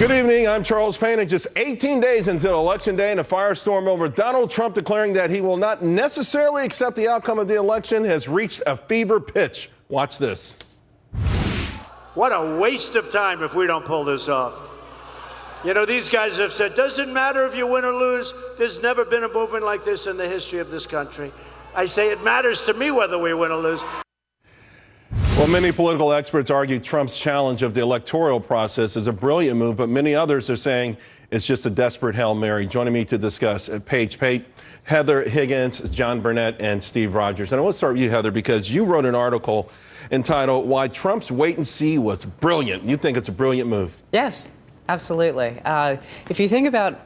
Good evening. I'm Charles Payne. Just 18 days until Election Day and a firestorm over Donald Trump declaring that he will not necessarily accept the outcome of the election has reached a fever pitch. Watch this. What a waste of time if we don't pull this off. You know, these guys have said, doesn't matter if you win or lose. There's never been a movement like this in the history of this country. I say it matters to me whether we win or lose. Well, many political experts argue Trump's challenge of the electoral process is a brilliant move, but many others are saying it's just a desperate Hail Mary. Joining me to discuss, Paige Pate, Heather Higgins, John Burnett, and Steve Rogers. And I want to start with you, Heather, because you wrote an article entitled Why Trump's Wait and See Was Brilliant. You think it's a brilliant move? Yes, absolutely. If you think about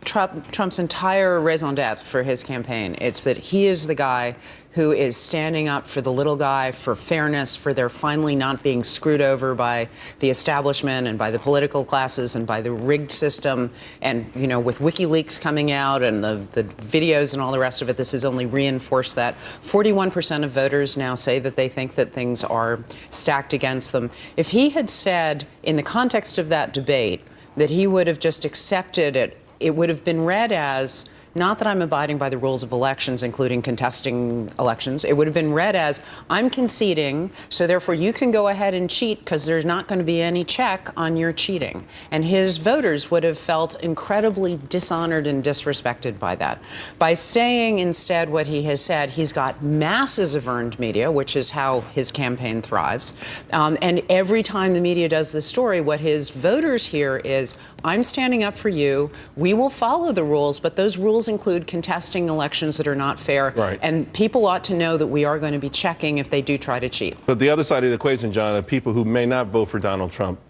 Trump's entire raison d'etre for his campaign, it's that he is the guy who is standing up for the little guy, for fairness, for their finally not being screwed over by the establishment and by the political classes and by the rigged system. And, you know, with WikiLeaks coming out and the videos and all the rest of it, this has only reinforced that. 41% of voters now say that they think that things are stacked against them. If he had said, in the context of that debate, that he would have just accepted it, it would have been read as, not that I'm abiding by the rules of elections, including contesting elections. It would have been read as, I'm conceding, so therefore you can go ahead and cheat because there's not going to be any check on your cheating. And his voters would have felt incredibly dishonored and disrespected by that. By saying instead what he has said, he's got masses of earned media, which is how his campaign thrives. And every time the media does this story, what his voters hear is, I'm standing up for you. We will follow the rules, but those rules include contesting elections that are not fair. Right. And people ought to know that we are going to be checking if they do try to cheat. But the other side of the equation, John, are people who may not vote for Donald Trump.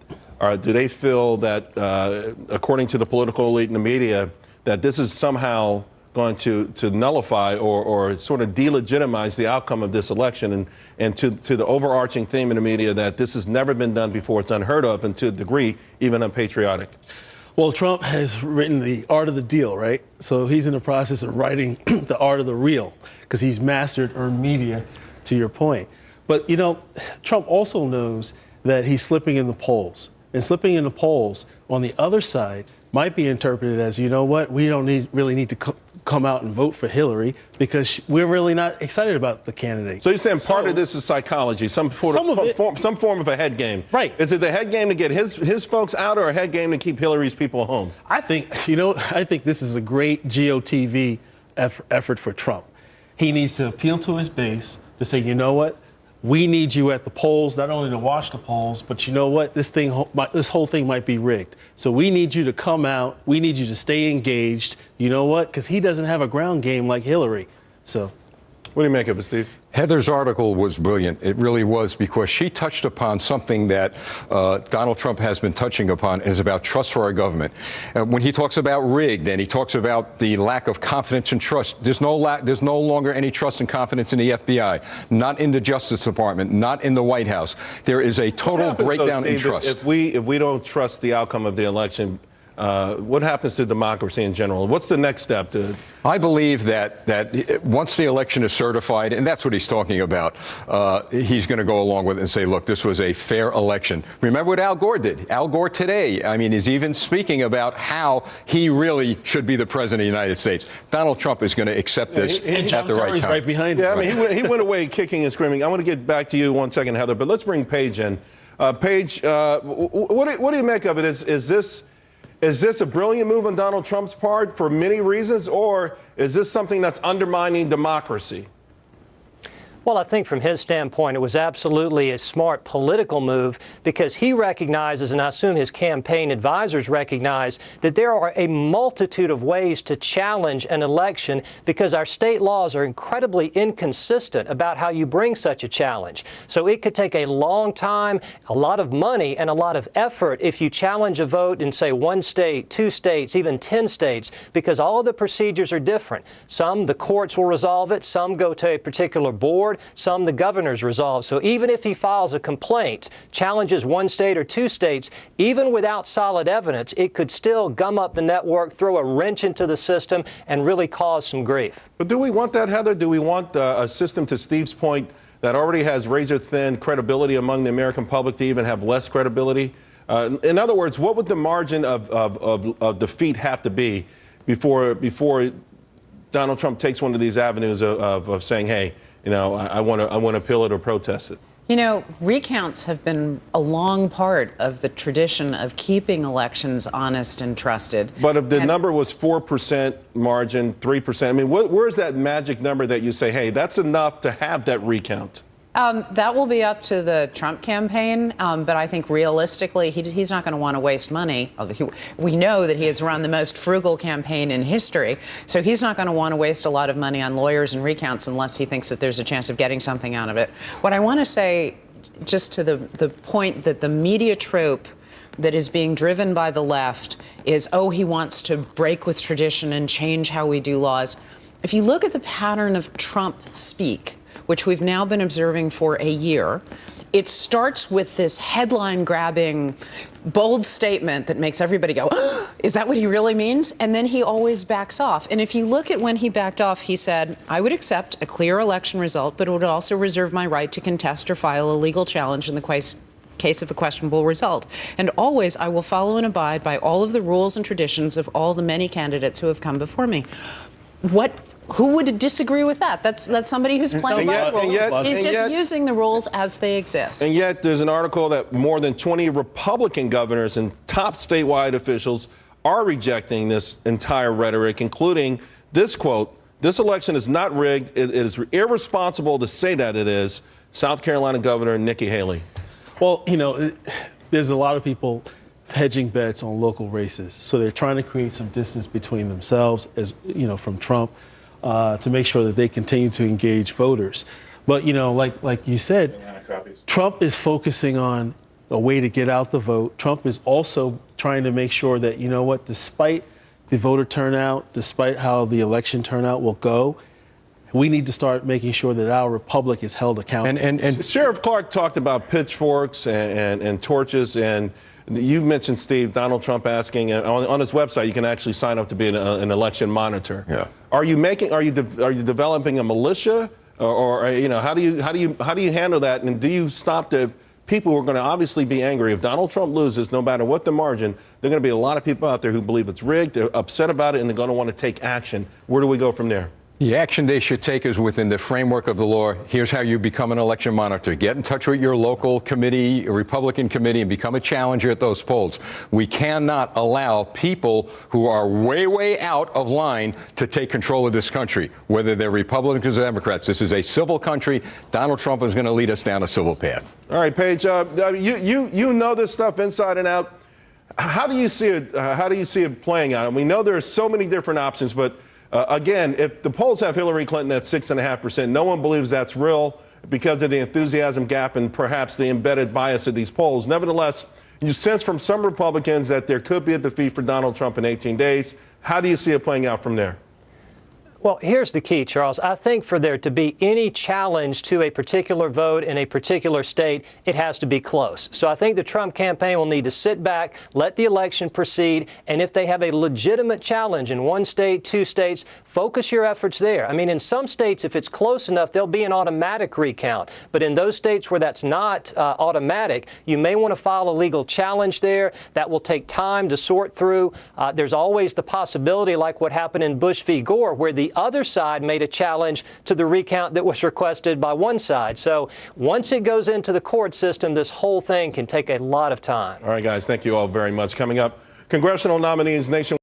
Do they feel that, according to the political elite and the media, that this is somehow going to nullify or sort of delegitimize the outcome of this election, and to the overarching theme in the media that this has never been done before, it's unheard of, and to a degree, even unpatriotic? Well, Trump has written The Art of the Deal, right? So he's in the process of writing The Art of the Real, because he's mastered earned media, to your point. But, you know, Trump also knows that he's slipping in the polls. And slipping in the polls on the other side might be interpreted as, you know what, we don't really need to come out and vote for Hillary because we're really not excited about the candidate. So you're saying part of this is psychology, some form of a head game. Right. Is it the head game to get his folks out, or a head game to keep Hillary's people home? I think this is a great GOTV effort for Trump. He needs to appeal to his base to say, you know what, we need you at the polls, not only to watch the polls, but you know what, this whole thing might be rigged. So we need you to come out. We need you to stay engaged. You know what? Because he doesn't have a ground game like Hillary. So, what do you make of it, Steve? Heather's article was brilliant. It really was, because she touched upon something that Donald Trump has been touching upon, is about trust for our government. When he talks about rigged and he talks about the lack of confidence and trust, there's no longer any trust and confidence in the FBI, not in the Justice Department, not in the White House. There is a total breakdown in trust. If we don't trust the outcome of the election, what happens to democracy in general? What's the next step? I believe that once the election is certified, and that's what he's talking about, he's going to go along with it and say, look, this was a fair election. Remember what Al Gore did. Al Gore today, I mean, is even speaking about how he really should be the president of the United States. Donald Trump is going to accept this at the right time. Right behind him. Yeah, I mean, he went away kicking and screaming. I want to get back to you 1 second, Heather, but let's bring Paige in. Paige, what do you make of it? Is this a brilliant move on Donald Trump's part for many reasons, or is this something that's undermining democracy? Well, I think from his standpoint, it was absolutely a smart political move, because he recognizes, and I assume his campaign advisors recognize, that there are a multitude of ways to challenge an election, because our state laws are incredibly inconsistent about how you bring such a challenge. So it could take a long time, a lot of money, and a lot of effort if you challenge a vote in, say, 1 state, 2 states, even 10 states, because all of the procedures are different. Some, the courts will resolve it. Some go to a particular board. Some the governors resolve. So even if he files a complaint, challenges 1 state or 2 states, even without solid evidence, it could still gum up the network, throw a wrench into the system, and really cause some grief. But do we want that, Heather? Do we want a system, to Steve's point, that already has razor-thin credibility among the American public to even have less credibility? In other words, what would the margin of defeat have to be before Donald Trump takes one of these avenues of saying, hey, I want to appeal it or protest it? Recounts have been a long part of the tradition of keeping elections honest and trusted. But if the number was 4% margin, 3%, I mean, where's that magic number that you say, hey, that's enough to have that recount? That will be up to the Trump campaign, but I think realistically, he's not going to want to waste money. We know that he has run the most frugal campaign in history, so he's not going to want to waste a lot of money on lawyers and recounts unless he thinks that there's a chance of getting something out of it. What I want to say, just to the point that the media trope that is being driven by the left is, oh, he wants to break with tradition and change how we do laws. If you look at the pattern of Trump speak, which we've now been observing for a year, it starts with this headline-grabbing, bold statement that makes everybody go, is that what he really means? And then he always backs off. And if you look at when he backed off, he said, I would accept a clear election result, but would also reserve my right to contest or file a legal challenge in the case of a questionable result. And always, I will follow and abide by all of the rules and traditions of all the many candidates who have come before me. Who would disagree with that? That's somebody who's playing by the rules. He's just using the rules as they exist. And yet there's an article that more than 20 Republican governors and top statewide officials are rejecting this entire rhetoric, including this quote, this election is not rigged. It is irresponsible to say that it is. South Carolina Governor Nikki Haley. Well, there's a lot of people hedging bets on local races. So they're trying to create some distance between themselves, from Trump, to make sure that they continue to engage voters. But, like you said, Trump is focusing on a way to get out the vote. Trump is also trying to make sure that, despite the voter turnout, despite how the election turnout will go, we need to start making sure that our republic is held accountable. And Sheriff Clark talked about pitchforks and torches, and you mentioned, Steve, Donald Trump asking on his website, you can actually sign up to be an election monitor. Yeah. Are you developing a militia, or how do you handle that? And do you stop the people who are going to obviously be angry if Donald Trump loses, no matter what the margin? There are going to be a lot of people out there who believe it's rigged, they're upset about it, and they're going to want to take action. Where do we go from there? The action they should take is within the framework of the law. Here's how you become an election monitor. Get in touch with your local committee, a Republican committee, and become a challenger at those polls. We cannot allow people who are way, way out of line to take control of this country, whether they're Republicans or Democrats. This is a civil country. Donald Trump is going to lead us down a civil path. All right, Paige, you know this stuff inside and out. How do you see it? How do you see it playing out? And we know there are so many different options, but again, if the polls have Hillary Clinton at 6.5%, no one believes that's real because of the enthusiasm gap and perhaps the embedded bias of these polls. Nevertheless, you sense from some Republicans that there could be a defeat for Donald Trump in 18 days. How do you see it playing out from there? Well, here's the key, Charles. I think for there to be any challenge to a particular vote in a particular state, it has to be close. So I think the Trump campaign will need to sit back, let the election proceed, and if they have a legitimate challenge in one state, two states, focus your efforts there. I mean, in some states, if it's close enough, there'll be an automatic recount. But in those states where that's not automatic, you may want to file a legal challenge there. That will take time to sort through. There's always the possibility, like what happened in Bush v. Gore, where the other side made a challenge to the recount that was requested by one side. So once it goes into the court system, this whole thing can take a lot of time. All right, guys, thank you all very much. Coming up, congressional nominees nationwide.